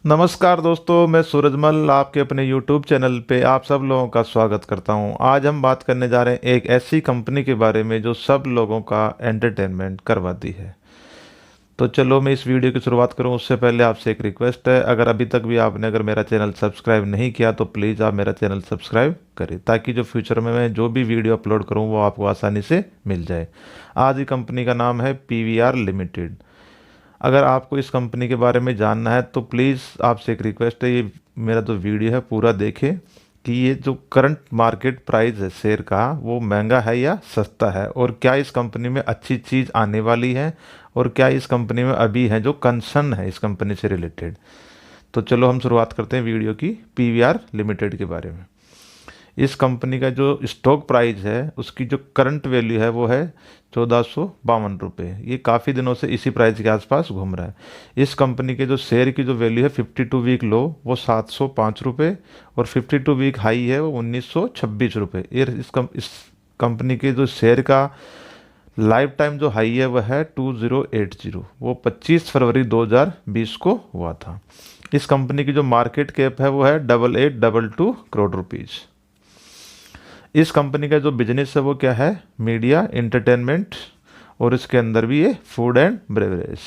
नमस्कार दोस्तों, मैं सूरजमल आपके अपने YouTube चैनल पे आप सब लोगों का स्वागत करता हूं। आज हम बात करने जा रहे हैं एक ऐसी कंपनी के बारे में जो सब लोगों का एंटरटेनमेंट करवाती है। तो चलो मैं इस वीडियो की शुरुआत करूं उससे पहले आपसे एक रिक्वेस्ट है। अगर अभी तक भी आपने मेरा चैनल सब्सक्राइब नहीं किया तो प्लीज़ आप मेरा चैनल सब्सक्राइब करें, ताकि जो फ्यूचर में मैं जो भी वीडियो अपलोड करूं वो आपको आसानी से मिल जाए। आज की कंपनी का नाम है PVR लिमिटेड। अगर आपको इस कंपनी के बारे में जानना है तो प्लीज़ आपसे एक रिक्वेस्ट है, ये मेरा जो वीडियो है पूरा देखें कि ये जो करंट मार्केट प्राइस है शेयर का वो महंगा है या सस्ता है, और क्या इस कंपनी में अच्छी चीज़ आने वाली है, और क्या इस कंपनी में अभी है जो कंसर्न है इस कंपनी से रिलेटेड। तो चलो हम शुरुआत करते हैं वीडियो की PVR लिमिटेड के बारे में। इस कंपनी का जो स्टॉक प्राइस है उसकी जो करंट वैल्यू है वो है 1452 रुपये। ये काफ़ी दिनों से इसी प्राइस के आसपास घूम रहा है। इस कंपनी के जो शेयर की जो वैल्यू है 52 वीक लो वो 705 रुपये, और 52 वीक हाई है वो 1926 रुपये। ये इस कंपनी के जो शेयर का लाइफ टाइम जो हाई है वह है 2080, वो 25 फरवरी 2020 को हुआ था। इस कंपनी की जो मार्केट कैप है वो है 8822 करोड़ रुपीज़। इस कंपनी का जो बिजनेस है वो क्या है, मीडिया एंटरटेनमेंट, और इसके अंदर भी ये फूड एंड ब्रेवरेज।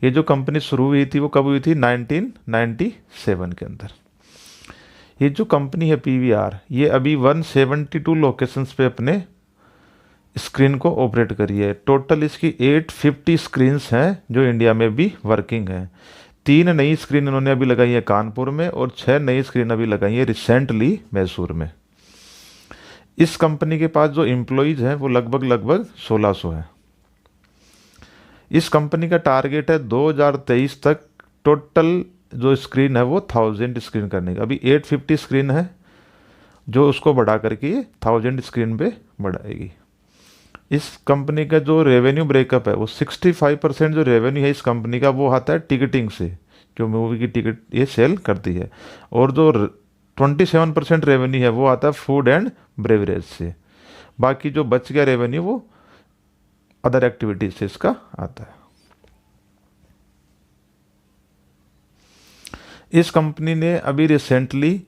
ये जो कंपनी शुरू हुई थी वो कब हुई थी, 1997 के अंदर। ये जो कंपनी है PVR, ये अभी 172 लोकेशंस पे अपने स्क्रीन को ऑपरेट करी है। टोटल इसकी 850 स्क्रीन्स हैं जो इंडिया में भी वर्किंग है। 3 नई स्क्रीन इन्होंने अभी लगाई है कानपुर में, और 6 नई स्क्रीन अभी लगाई है रिसेंटली मैसूर में। इस कंपनी के पास जो एम्प्लॉयज़ हैं वो लगभग 1600 हैं। इस कंपनी का टारगेट है 2023 तक टोटल जो स्क्रीन है वो 1000 स्क्रीन करने का। अभी 850 स्क्रीन है जो उसको बढ़ा करके ये 1000 स्क्रीन पे बढ़ाएगी। इस कंपनी का जो रेवेन्यू ब्रेकअप है वो 65% जो रेवेन्यू है इस कंपनी का वो आता है टिकटिंग से, जो मूवी की टिकट ये सेल करती है, और जो 27% रेवेन्यू है वो आता है फूड एंड ब्रेवरेज से। बाकी जो बच गया रेवेन्यू वो अदर एक्टिविटीज से इसका आता है। इस कंपनी ने अभी रिसेंटली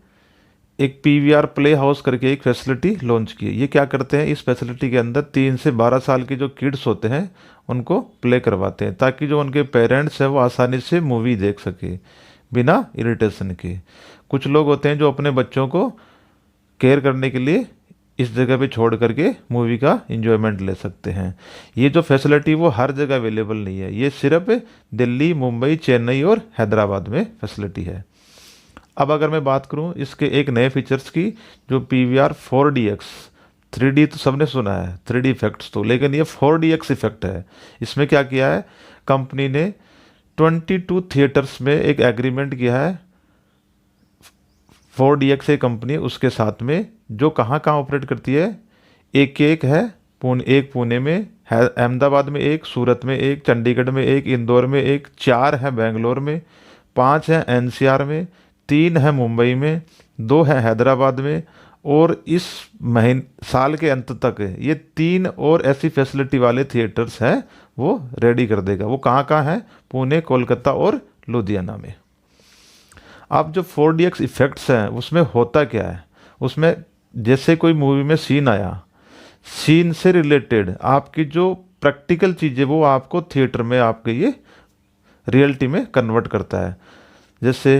एक PVR प्ले हाउस करके एक फैसिलिटी लॉन्च की है। ये क्या करते हैं, इस फैसिलिटी के अंदर 3 से 12 साल के जो किड्स होते हैं उनको प्ले करवाते हैं, ताकि जो उनके पेरेंट्स हैं वो आसानी से मूवी देख सके बिना इरिटेशन के। कुछ लोग होते हैं जो अपने बच्चों को केयर करने के लिए इस जगह पे छोड़ करके मूवी का एंजॉयमेंट ले सकते हैं। ये जो फैसिलिटी वो हर जगह अवेलेबल नहीं है, ये सिर्फ दिल्ली, मुंबई, चेन्नई और हैदराबाद में फैसिलिटी है। अब अगर मैं बात करूं इसके एक नए फीचर्स की, जो PVR 4DX, 3D तो सबने सुना है 3D इफेक्ट्स तो, लेकिन ये 4DX इफेक्ट है। इसमें क्या किया है कंपनी ने, 22 थिएटर्स में एक एग्रीमेंट किया है 4DX है कंपनी उसके साथ में, जो कहाँ कहाँ ऑपरेट करती है। एक है एक पुणे में है, अहमदाबाद में एक, सूरत में एक, चंडीगढ़ में एक, इंदौर में एक, 4 है बेंगलोर में, 5 है NCR में, 3 है मुंबई में, 2 है हैदराबाद में, और इस साल के अंत तक ये 3 और ऐसी फैसिलिटी वाले थिएटर्स हैं वो रेडी कर देगा। वो कहाँ कहाँ है, पुणे, कोलकाता और लुधियाना में। अब जो 4DX इफेक्ट्स हैं उसमें होता क्या है, उसमें जैसे कोई मूवी में सीन आया, सीन से रिलेटेड आपकी जो प्रैक्टिकल चीज़ें वो आपको थिएटर में आपके ये रियलिटी में कन्वर्ट करता है। जैसे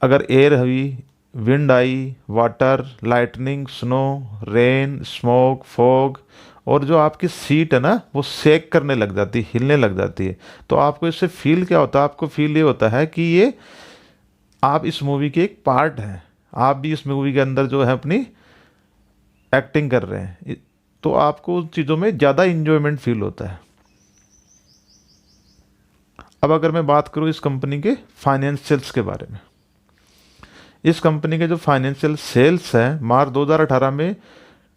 अगर एयर हुई, विंड आई, water, lightning, snow, rain, smoke, fog, और जो आपकी सीट है ना वो शेक करने लग जाती है, हिलने लग जाती है। तो आपको इससे फील क्या होता है, आपको फील ये होता है कि ये आप इस मूवी के एक पार्ट हैं, आप भी इस मूवी के अंदर जो है अपनी एक्टिंग कर रहे हैं, तो आपको उन चीज़ों में ज़्यादा इंजॉयमेंट फील होता है। अब अगर मैं बात करूँ इस कंपनी के फाइनेंशियल्स के बारे में, इस कंपनी के जो फाइनेंशियल सेल्स हैं मार्च 2018 में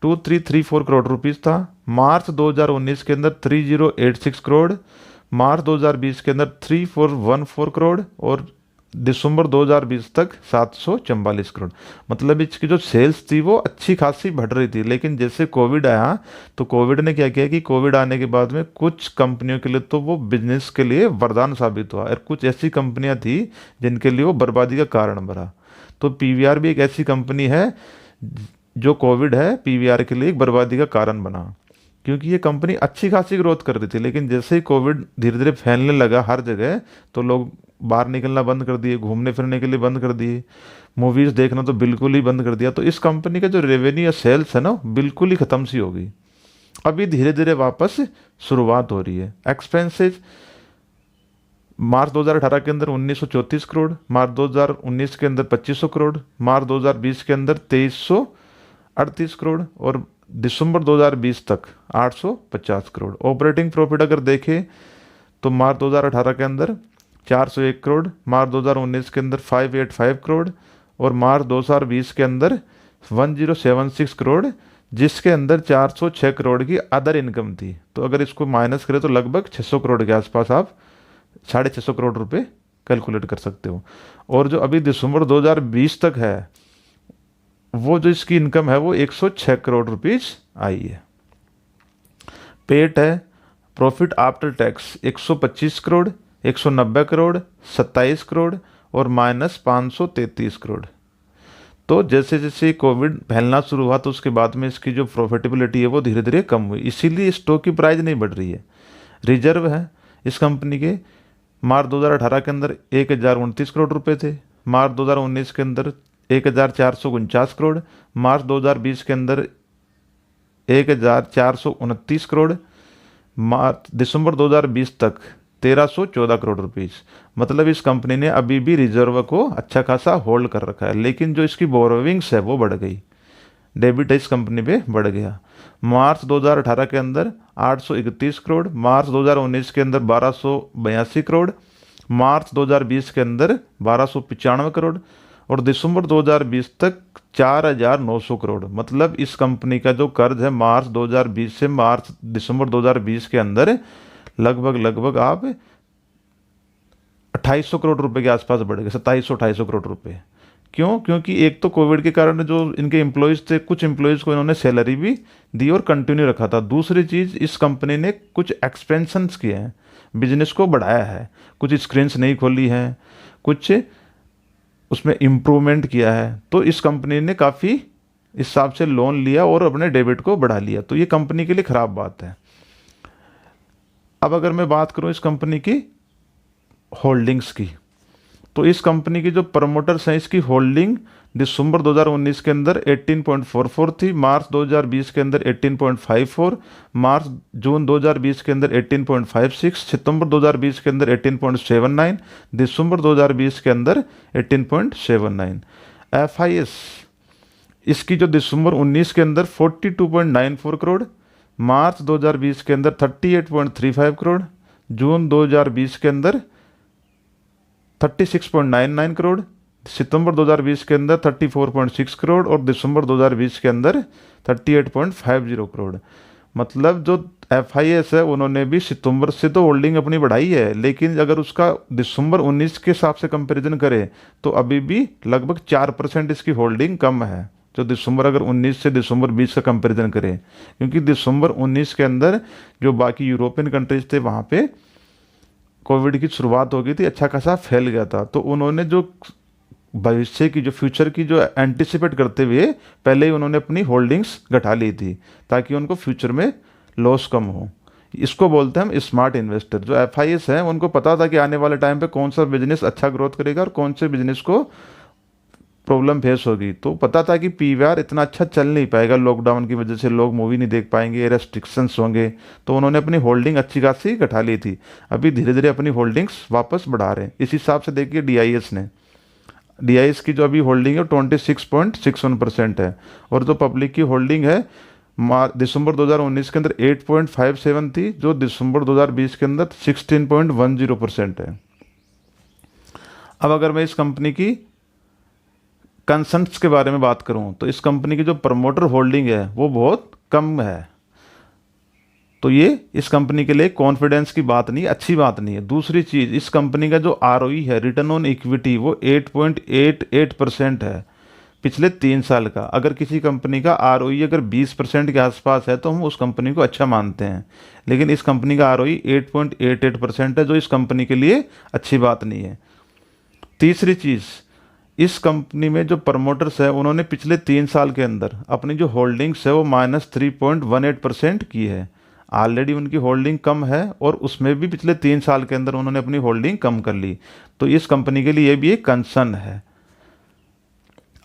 2334 करोड़ रुपीज़ था, मार्च 2019 के अंदर 3086 करोड़, मार्च 2020 के अंदर 3414 करोड़, और दिसंबर 2020 तक 744 करोड़। मतलब इसकी जो सेल्स थी वो अच्छी खासी बढ़ रही थी, लेकिन जैसे कोविड आया तो कोविड ने क्या किया कि कोविड आने के बाद में कुछ कंपनियों के लिए तो वो बिजनेस के लिए वरदान साबित हुआ, और कुछ ऐसी कंपनियां थी जिनके लिए वो बर्बादी का कारण बना। तो पीवीआर भी एक ऐसी कंपनी है जो कोविड है पीवीआर के लिए एक बर्बादी का कारण बना, क्योंकि ये कंपनी अच्छी खासी ग्रोथ कर रही थी, लेकिन जैसे ही कोविड धीरे धीरे फैलने लगा हर जगह, तो लोग बाहर निकलना बंद कर दिए, घूमने फिरने के लिए बंद कर दिए, मूवीज़ देखना तो बिल्कुल ही बंद कर दिया। तो इस कंपनी का जो रेवेन्यू या सेल्स है ना, बिल्कुल ही ख़त्म सी हो गई। अभी धीरे धीरे वापस शुरुआत हो रही है। एक्सपेंसेस मार्च 2018 के अंदर 1934 करोड़, मार्च 2019 के अंदर 2500 करोड़, मार्च 2020 के अंदर 2338 करोड़, और दिसंबर 2020 तक 850 करोड़। ऑपरेटिंग प्रॉफिट अगर देखें तो मार्च 2018 के अंदर 401 करोड़, मार्च 2019 के अंदर 585 करोड़, और मार्च 2020 के अंदर 1076 करोड़, जिसके अंदर 406 करोड़ की अदर इनकम थी। तो अगर इसको माइनस करें तो लगभग 600 करोड़ के आसपास आप 650 करोड़ रुपए कैलकुलेट कर सकते हो। और जो अभी दिसंबर 2020 तक है, वो जो इसकी इनकम है वो 106 करोड़ रुपीज आई है। पेट है, profit after tax 125 crore, 190 crore, 27 crore, और माइनस 533 करोड़। तो जैसे जैसे कोविड फैलना शुरू हुआ तो उसके बाद में इसकी जो प्रॉफिटेबिलिटी है वो धीरे धीरे कम हुई, इसीलिए स्टॉक की प्राइस नहीं बढ़ रही है। रिजर्व है इस कंपनी के मार्च 2018 के अंदर 1029 करोड़ रुपए थे, मार्च 2019 के अंदर 1449 करोड़, मार्च 2020 के अंदर 1429 करोड़, मार्च दिसंबर 2020 तक 1314 करोड़ रुपीस। मतलब इस कंपनी ने अभी भी रिजर्व को अच्छा खासा होल्ड कर रखा है, लेकिन जो इसकी बोरोविंग्स है वो बढ़ गई, डेबिट इस कंपनी पे बढ़ गया। मार्च 2018 के अंदर 831 करोड़, मार्च 2019 के अंदर 1282 करोड़, मार्च 2020 के अंदर 1295 करोड़, और दिसंबर 2020 तक 4900 करोड़। मतलब इस कंपनी का जो कर्ज है मार्च 2020 से मार्च दिसंबर 2020 के अंदर लगभग आप 2800 करोड़ रुपए के आसपास बढ़ गए, 2700-2800 करोड़ रुपए। क्यों? क्योंकि एक तो कोविड के कारण जो इनके एम्प्लॉयज़ थे, कुछ एम्प्लॉयज़ को इन्होंने सैलरी भी दी और कंटिन्यू रखा था। दूसरी चीज़, इस कंपनी ने कुछ एक्सपेंशंस किए हैं, बिजनेस को बढ़ाया है, कुछ स्क्रीन्स नहीं खोली हैं, कुछ उसमें इम्प्रूवमेंट किया है। तो इस कंपनी ने काफ़ी इस हिसाब से लोन लिया और अपने डेबिट को बढ़ा लिया, तो ये कंपनी के लिए ख़राब बात है। अब अगर मैं बात करूं इस कंपनी की होल्डिंग्स की, तो इस कंपनी की जो प्रमोटर्स हैं, इसकी होल्डिंग दिसंबर 2019 के अंदर 18.44 थी, मार्च 2020 के अंदर 18.54, मार्च जून 2020 के अंदर 18.56, सितंबर 2020 के अंदर 18.79, दिसंबर 2020 के अंदर 18.79। एफआईएस इसकी जो दिसंबर 19 के अंदर 42.94 करोड़, मार्च 2020 के अंदर 38.35 करोड़, जून 2020 के अंदर 36.99 करोड़, सितंबर 2020 के अंदर 34.6 करोड़, और दिसंबर 2020 के अंदर 38.50 करोड़। मतलब जो एफआईएस है उन्होंने भी सितंबर से तो होल्डिंग अपनी बढ़ाई है, लेकिन अगर उसका दिसंबर 19 के हिसाब से कंपैरिजन करें तो अभी भी लगभग 4% इसकी होल्डिंग कम है, जो दिसंबर अगर 19 से दिसंबर 20 का कंपैरिजन करें। क्योंकि दिसंबर 19 के अंदर जो बाकी यूरोपियन कंट्रीज थे वहाँ पे कोविड की शुरुआत हो गई थी, अच्छा खासा फैल गया था, तो उन्होंने जो भविष्य की जो फ्यूचर की जो एंटिसिपेट करते हुए पहले ही उन्होंने अपनी होल्डिंग्स घटा ली थी, ताकि उनको फ्यूचर में लॉस कम हो। इसको बोलते हैं हम स्मार्ट इन्वेस्टर। जो एफआईएस हैं उनको पता था कि आने वाले टाइम पे कौन सा बिजनेस अच्छा ग्रोथ करेगा और कौन से बिजनेस को प्रॉब्लम फेस होगी। तो पता था कि पीवीआर इतना अच्छा चल नहीं पाएगा, लॉकडाउन की वजह से लोग मूवी नहीं देख पाएंगे, रेस्ट्रिक्शंस होंगे, तो उन्होंने अपनी होल्डिंग अच्छी खासी घटा ली थी। अभी धीरे धीरे अपनी होल्डिंग्स वापस बढ़ा रहे हैं। इस हिसाब से देखिए डीआईएस की जो अभी होल्डिंग है 26.61% है, और जो पब्लिक की होल्डिंग है दिसंबर 2019 के अंदर 8.57 थी, जो दिसंबर 2020 के अंदर 16.10% है। अब अगर मैं इस कंपनी की कंसर्न्स के बारे में बात करूं तो इस कंपनी की जो प्रमोटर होल्डिंग है वो बहुत कम है। तो ये इस कंपनी के लिए कॉन्फिडेंस की बात नहीं, अच्छी बात नहीं है। दूसरी चीज़, इस कंपनी का जो आरओई है, रिटर्न ऑन इक्विटी, वो 8.88% है पिछले 3 साल का। अगर किसी कंपनी का आरओई अगर 20% के आसपास है तो हम उस कंपनी को अच्छा मानते हैं, लेकिन इस कंपनी का आरओई 8.88% है, जो इस कंपनी के लिए अच्छी बात नहीं है। तीसरी चीज़, इस कंपनी में जो प्रमोटर्स है उन्होंने पिछले 3 साल के अंदर अपनी जो होल्डिंग्स है वो -3.18% की है। ऑलरेडी उनकी होल्डिंग कम है और उसमें भी पिछले 3 साल के अंदर उन्होंने अपनी होल्डिंग कम कर ली। तो इस कंपनी के लिए ये भी एक कंसर्न है।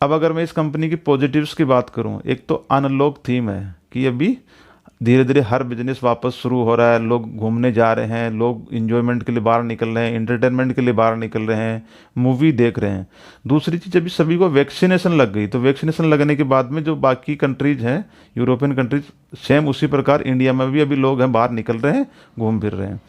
अब अगर मैं इस कंपनी की पॉजिटिव्स की बात करूं, एक तो अनलॉक थीम है कि अभी धीरे धीरे हर बिजनेस वापस शुरू हो रहा है, लोग घूमने जा रहे हैं, लोग इंजॉयमेंट के लिए बाहर निकल रहे हैं, एंटरटेनमेंट के लिए बाहर निकल रहे हैं, मूवी देख रहे हैं। दूसरी चीज़, अभी सभी को वैक्सीनेशन लग गई, तो वैक्सीनेशन लगने के बाद में जो बाकी कंट्रीज हैं, यूरोपियन कंट्रीज, सेम उसी प्रकार इंडिया में भी अभी लोग हैं बाहर निकल रहे हैं, घूम फिर रहे हैं।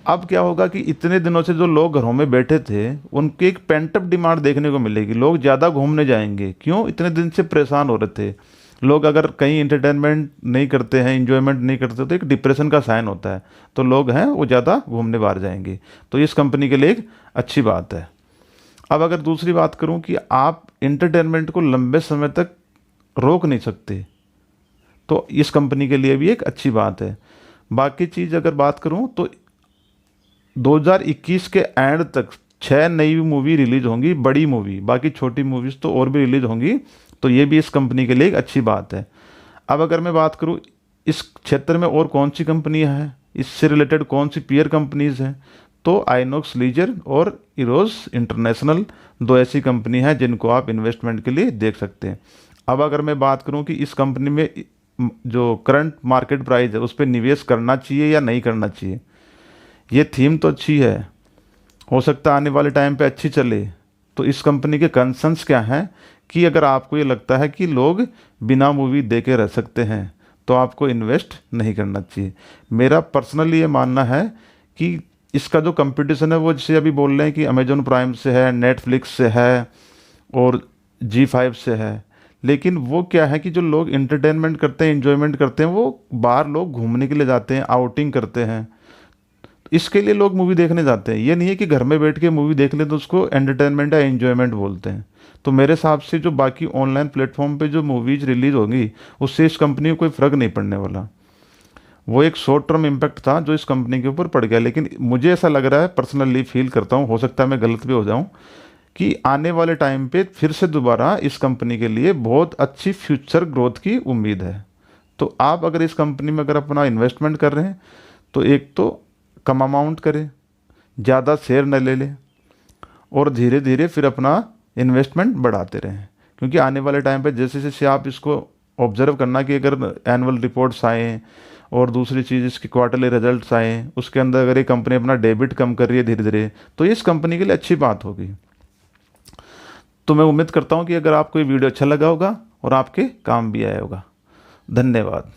अब क्या होगा कि इतने दिनों से जो लोग घरों में बैठे थे उनकी एक पेंटअप डिमांड देखने को मिलेगी, लोग ज़्यादा घूमने जाएंगे। क्यों? इतने दिन से परेशान हो रहे थे लोग। अगर कहीं इंटरटेनमेंट नहीं करते हैं, इंजॉयमेंट नहीं करते, तो एक डिप्रेशन का साइन होता है। तो लोग हैं वो ज़्यादा घूमने बाहर जाएंगे, तो इस कंपनी के लिए एक अच्छी बात है। अब अगर दूसरी बात करूं कि आप इंटरटेनमेंट को लंबे समय तक रोक नहीं सकते, तो इस कंपनी के लिए भी एक अच्छी बात है। बाकी चीज़ अगर बात करूं तो 2021 के एंड तक 6 नई मूवी रिलीज होंगी, बड़ी मूवी, बाकी छोटी मूवीज़ तो और भी रिलीज होंगी। तो ये भी इस कंपनी के लिए एक अच्छी बात है। अब अगर मैं बात करूँ इस क्षेत्र में और कौन सी कंपनियां हैं, इससे रिलेटेड कौन सी पीयर कंपनीज हैं, तो आइनॉक्स लीजर और इरोज इंटरनेशनल 2 ऐसी कंपनी हैं जिनको आप इन्वेस्टमेंट के लिए देख सकते हैं। अब अगर मैं बात करूं कि इस कंपनी में जो करंट मार्केट प्राइस है उस पर निवेश करना चाहिए या नहीं करना चाहिए, ये थीम तो अच्छी है, हो सकता है आने वाले टाइम पे अच्छी चले। तो इस कंपनी के कंसर्न्स क्या हैं कि अगर आपको ये लगता है कि लोग बिना मूवी देखे रह सकते हैं तो आपको इन्वेस्ट नहीं करना चाहिए। मेरा पर्सनली ये मानना है कि इसका जो कंपटीशन है वो जैसे अभी बोल रहे हैं कि अमेजोन प्राइम से है, नेटफ्लिक्स से है और जी5 से है, लेकिन वो क्या है कि जो लोग इंटरटेनमेंट करते हैं, इंजॉयमेंट करते हैं, वो बाहर लोग घूमने के लिए जाते हैं, आउटिंग करते हैं, इसके लिए लोग मूवी देखने जाते हैं। ये नहीं है कि घर में बैठ के मूवी देख ले तो उसको एंटरटेनमेंट या एंजॉयमेंट बोलते हैं। तो मेरे हिसाब से जो बाकी ऑनलाइन प्लेटफॉर्म पे जो मूवीज रिलीज होंगी उससे इस कंपनी को कोई फ़र्क नहीं पड़ने वाला। वो एक शॉर्ट टर्म इम्पैक्ट था जो इस कंपनी के ऊपर पड़ गया, लेकिन मुझे ऐसा लग रहा है, पर्सनली फील करता हूँ, हो सकता है मैं गलत भी हो जाऊँ, कि आने वाले टाइम पे फिर से दोबारा इस कंपनी के लिए बहुत अच्छी फ्यूचर ग्रोथ की उम्मीद है। तो आप अगर इस कंपनी में अगर अपना इन्वेस्टमेंट कर रहे हैं तो एक तो कम अमाउंट करें, ज़्यादा शेयर न ले लें और धीरे धीरे फिर अपना इन्वेस्टमेंट बढ़ाते रहें। क्योंकि आने वाले टाइम पे जैसे जैसे आप इसको ऑब्जर्व करना कि अगर एनुअल रिपोर्ट्स आएँ और दूसरी चीज़ इसकी क्वार्टरली रिजल्ट्स आएँ, उसके अंदर अगर ये कंपनी अपना डेबिट कम कर रही है धीरे धीरे, तो इस कंपनी के लिए अच्छी बात होगी। तो मैं उम्मीद करता हूँ कि अगर आपको ये वीडियो अच्छा लगा होगा और आपके काम भी आया होगा। धन्यवाद।